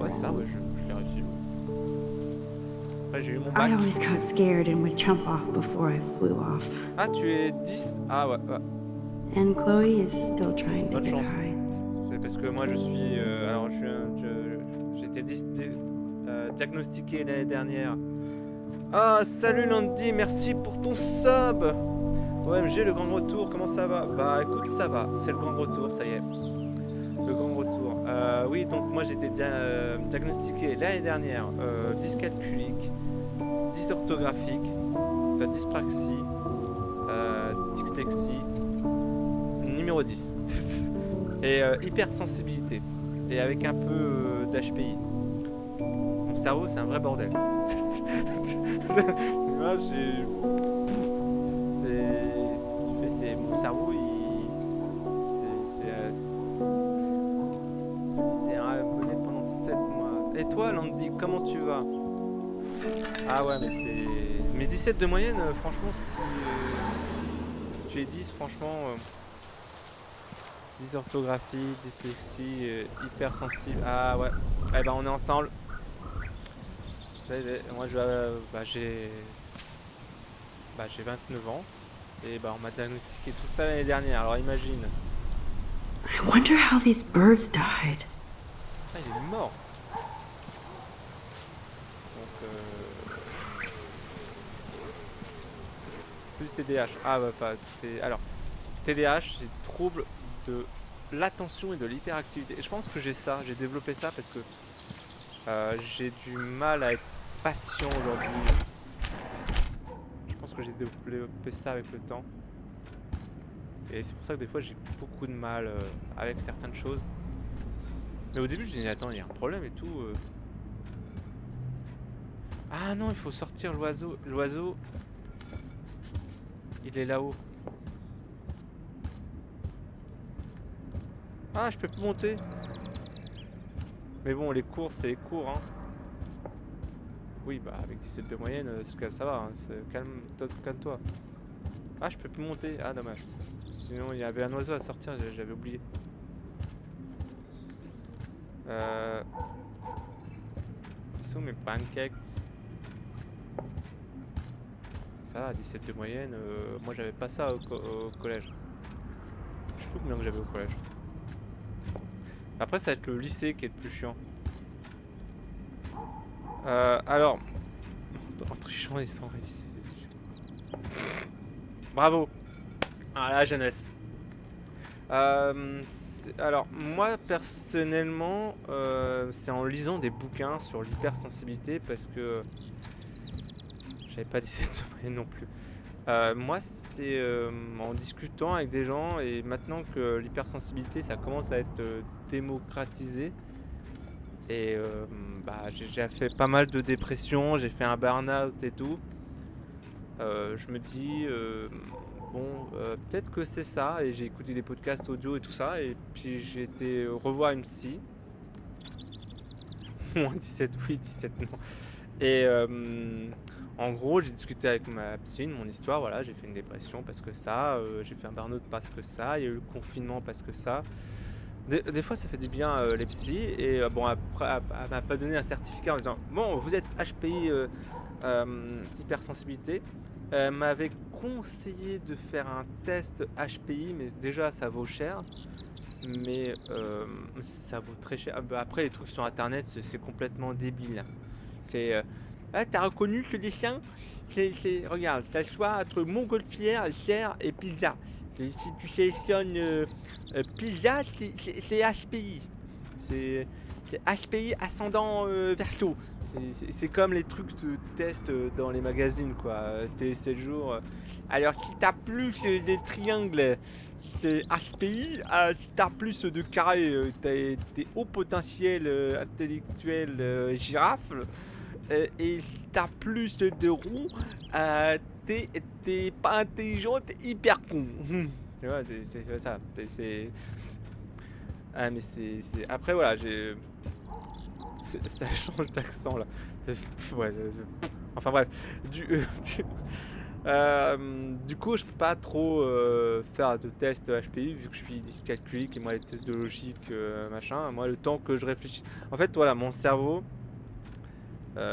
Ouais, c'est ça, ouais, je l'ai réussi. Après, j'ai eu mon I bac. always got scared and would jump off before I flew off. Ah, tu es 10. Ah, ouais, ouais. And Chloe is still trying to Bonne get chance. high. C'est parce que moi, je suis. Alors, j'ai été diagnostiqué l'année dernière. Ah, salut Landy, merci pour ton sub. OMG, le grand retour, comment ça va? Bah, écoute, ça va, c'est le grand retour, ça y est. Le grand retour. Oui, donc moi, j'ai été diagnostiqué l'année dernière. Dyscalculique, dysorthographique, dyspraxie, dyslexie, numéro 10. Et hypersensibilité. Et avec un peu d'HPI. Mon cerveau, c'est un vrai bordel. Moi, mon cerveau, c'est un abonné pendant 7 mois. Et toi, Landy, comment tu vas? Ah ouais, mais c'est... Mais 17 de moyenne, franchement, si tu es 10, franchement... dysorthographie, dyslexie, hypersensible. Ah ouais. Eh ben, on est ensemble. Moi, j'ai 29 ans. Et bah, on m'a diagnostiqué tout ça l'année dernière. Alors, imagine. I wonder how these birds died. Ah, il est mort. Donc, plus TDAH. Ah, bah, pas. Alors, TDAH, c'est trouble de l'attention et de l'hyperactivité. Et je pense que j'ai ça. J'ai développé ça parce que j'ai du mal à être patient aujourd'hui. Je pense que j'ai développé ça avec le temps. Et c'est pour ça que des fois j'ai beaucoup de mal avec certaines choses. Mais au début je me disais attends, il y a un problème et tout. Ah non, il faut sortir l'oiseau. L'oiseau, il est là-haut. Ah, je peux plus monter. Mais bon, les cours c'est les cours, hein. Oui, bah avec 17 de moyenne, ça va, hein, calme-toi. Ah, je peux plus monter, ah dommage. Sinon il y avait un oiseau à sortir, j'avais oublié. Ils sont mes pancakes. Ça va, 17 de moyenne, moi j'avais pas ça au collège. Je sais plus combien que j'avais au collège. Après ça va être le lycée qui est le plus chiant. Alors, en trichant et sans réviser. Bravo. Ah la jeunesse. Alors moi personnellement c'est en lisant des bouquins sur l'hypersensibilité parce que j'avais pas 17 non plus. Moi c'est en discutant avec des gens et maintenant que l'hypersensibilité ça commence à être démocratisé et j'ai fait pas mal de dépression, j'ai fait un burn-out et tout. Je me dis bon, peut-être que c'est ça, et j'ai écouté des podcasts audio et tout ça, et puis j'ai été revoir une psy. Moins 17, oui, 17 non. Et en gros, j'ai discuté avec ma psy de mon histoire, voilà, j'ai fait une dépression parce que ça, j'ai fait un burn-out parce que ça, il y a eu le confinement parce que ça. Des fois, ça fait du bien les psys, et bon, après, elle m'a pas donné un certificat en disant bon, vous êtes HPI hypersensibilité. Elle m'avait conseillé de faire un test HPI, mais déjà ça vaut cher, mais ça vaut très cher. Après les trucs sur internet c'est complètement débile. Ah, t'as reconnu que les chiens, regarde, ça soit entre montgolfière, cerf et pizza. Si tu sélectionnes pizza, c'est HPI. C'est HPI ascendant verso. C'est comme les trucs de test dans les magazines, quoi. T'es 7 jours. Alors, si t'as plus des triangles, c'est HPI. Si t'as plus de carrés, t'es haut potentiel intellectuel girafe. Et si t'as plus de ronds, t'es pas intelligent, t'es hyper con. Tu vois, c'est ça. Ah, mais c'est... Après, voilà, ça change d'accent là. Ouais, enfin bref. Du coup, je peux pas trop faire de tests HPI vu que je suis dyscalculique et moi les tests de logique, machin, moi le temps que je réfléchis en fait voilà mon cerveau,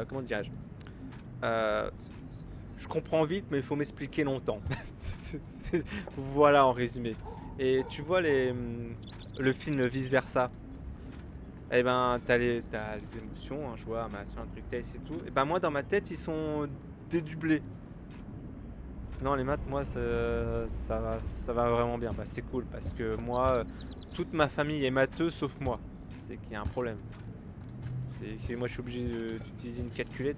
comment dirais-je? Heu, je comprends vite mais il faut m'expliquer longtemps. Voilà en résumé et tu vois le film Vice Versa? Et ben, t'as les émotions, hein, joie, machin, tristesse et tout et ben moi dans ma tête ils sont dédublés. Non, les maths, moi, ça va vraiment bien. Bah, c'est cool parce que moi, toute ma famille est matheux sauf moi. C'est qu'il y a un problème. C'est moi, je suis obligé d'utiliser une calculette.